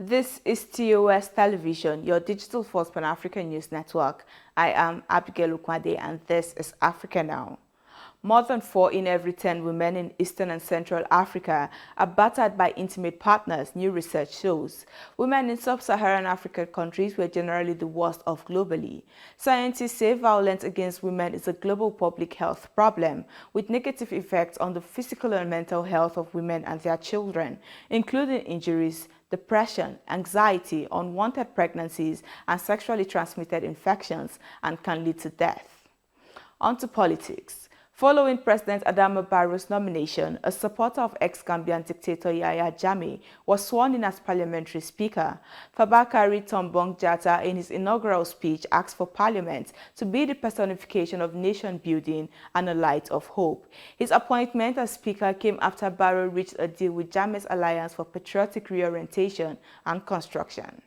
This is TOS Television, your digital first Pan-African news network. I am Abigail Ukwade and this is Africa Now. More than 4 in every 10 women in Eastern and Central Africa are battered by intimate partners, new research shows. Women in sub-Saharan African countries were generally the worst off globally. Scientists say violence against women is a global public health problem, with negative effects on the physical and mental health of women and their children, including injuries, depression, anxiety, unwanted pregnancies, and sexually transmitted infections, and can lead to death. On to politics. Following President Adama Barrow's nomination, a supporter of ex-Gambian dictator Yahya Jammeh was sworn in as parliamentary speaker. Fabakary Tombong Jatta, in his inaugural speech, asked for parliament to be the personification of nation building and a light of hope. His appointment as speaker came after Barrow reached a deal with Jammeh's Alliance for Patriotic Reorientation and Construction.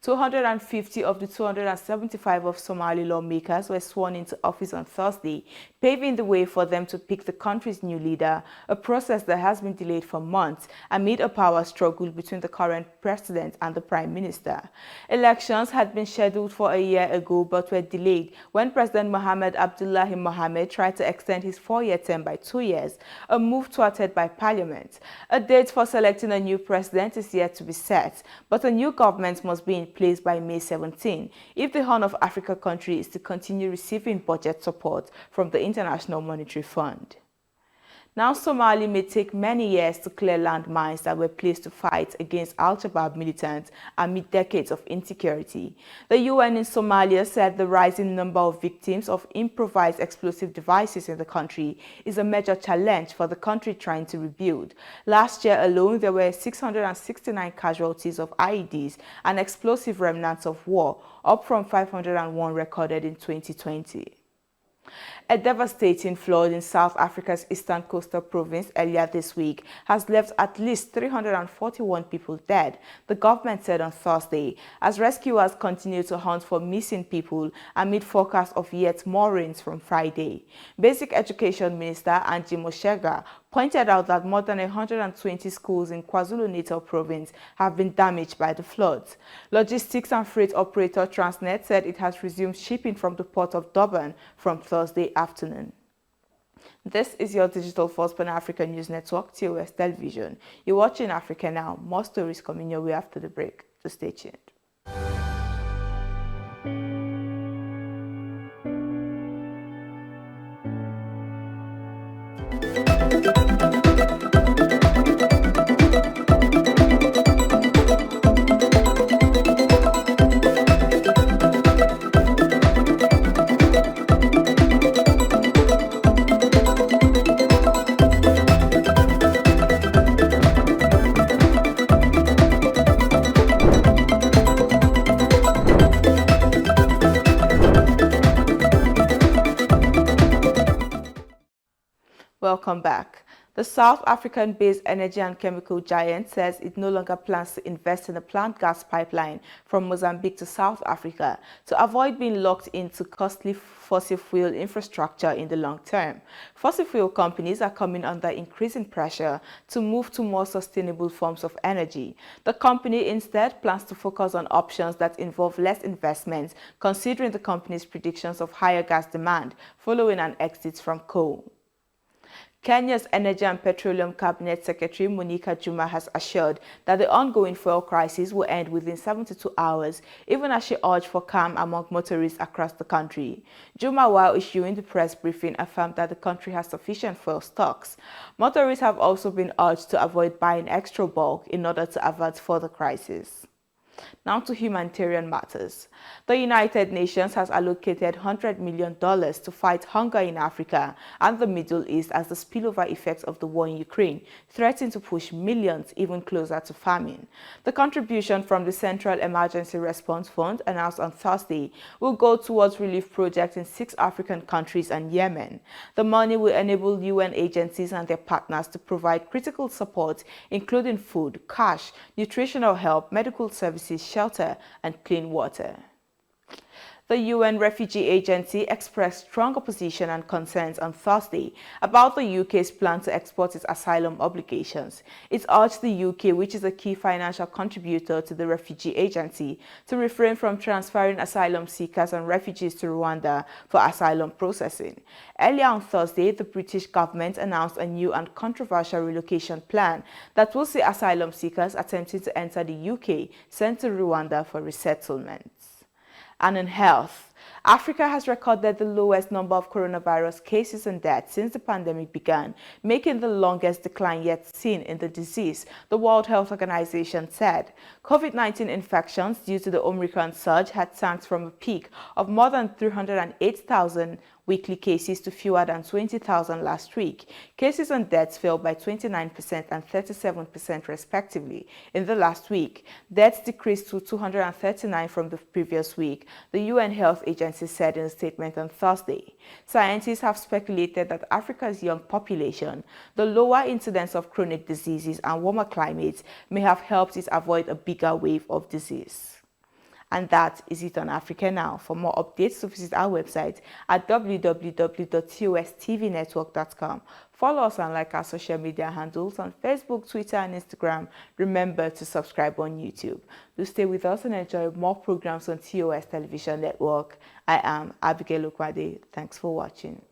250 of the 275 of Somali lawmakers were sworn into office on Thursday, paving the way for them to pick the country's new leader, a process that has been delayed for months amid a power struggle between the current president and the prime minister. Elections had been scheduled for a year ago but were delayed when President Mohamed Abdullahi Mohamed tried to extend his 4-year term by 2 years, a move thwarted by parliament. A date for selecting a new president is yet to be set, but a new government must be in place by May 17 if the Horn of Africa country is to continue receiving budget support from the International Monetary Fund. Now, Somalia may take many years to clear landmines that were placed to fight against Al-Shabaab militants amid decades of insecurity. The UN in Somalia said the rising number of victims of improvised explosive devices in the country is a major challenge for the country trying to rebuild. Last year alone, there were 669 casualties of IEDs and explosive remnants of war, up from 501 recorded in 2020. A devastating flood in South Africa's eastern coastal province earlier this week has left at least 341 people dead, the government said on Thursday, as rescuers continue to hunt for missing people amid forecasts of yet more rains from Friday. Basic Education Minister Angie Moshega pointed out that more than 120 schools in KwaZulu-Natal province have been damaged by the floods. Logistics and freight operator Transnet said it has resumed shipping from the port of Durban from Thursday afternoon. This is your digital first Pan-African news network, TOS Television. You're watching Africa Now. More stories coming your way after the break. So stay tuned. Welcome back. The South African-based energy and chemical giant says it no longer plans to invest in a planned gas pipeline from Mozambique to South Africa to avoid being locked into costly fossil fuel infrastructure in the long term. Fossil fuel companies are coming under increasing pressure to move to more sustainable forms of energy. The company instead plans to focus on options that involve less investment, considering the company's predictions of higher gas demand following an exit from coal. Kenya's Energy and Petroleum Cabinet Secretary Monica Juma has assured that the ongoing fuel crisis will end within 72 hours, even as she urged for calm among motorists across the country. Juma, while issuing the press briefing, affirmed that the country has sufficient fuel stocks. Motorists have also been urged to avoid buying extra bulk in order to avert further crisis. Now to humanitarian matters. The United Nations has allocated $100 million to fight hunger in Africa and the Middle East as the spillover effects of the war in Ukraine threaten to push millions even closer to famine. The contribution from the Central Emergency Response Fund, announced on Thursday, will go towards relief projects in 6 African countries and Yemen. The money will enable UN agencies and their partners to provide critical support, including food, cash, nutritional help, medical services, shelter, and clean water. The UN Refugee Agency expressed strong opposition and concerns on Thursday about the UK's plan to export its asylum obligations. It urged the UK, which is a key financial contributor to the Refugee Agency, to refrain from transferring asylum seekers and refugees to Rwanda for asylum processing. Earlier on Thursday, the British government announced a new and controversial relocation plan that will see asylum seekers attempting to enter the UK sent to Rwanda for resettlement. And in health, Africa has recorded the lowest number of coronavirus cases and deaths since the pandemic began, making the longest decline yet seen in the disease, the World Health Organization said. COVID-19 infections due to the Omicron surge had tanked from a peak of more than 308,000 weekly cases to fewer than 20,000 last week. Cases and deaths fell by 29% and 37% respectively in the last week. Deaths decreased to 239 from the previous week, the UN Health Agency said in a statement on Thursday. Scientists have speculated that Africa's young population, the lower incidence of chronic diseases and warmer climates may have helped it avoid a bigger wave of disease. And that is it on Africa Now. For more updates, so visit our website at www.TOSTVNetwork.com. Follow us and like our social media handles on Facebook, Twitter, and Instagram. Remember to subscribe on YouTube. Do stay with us and enjoy more programs on TOS Television Network. I am Abigail Okwade. Thanks for watching.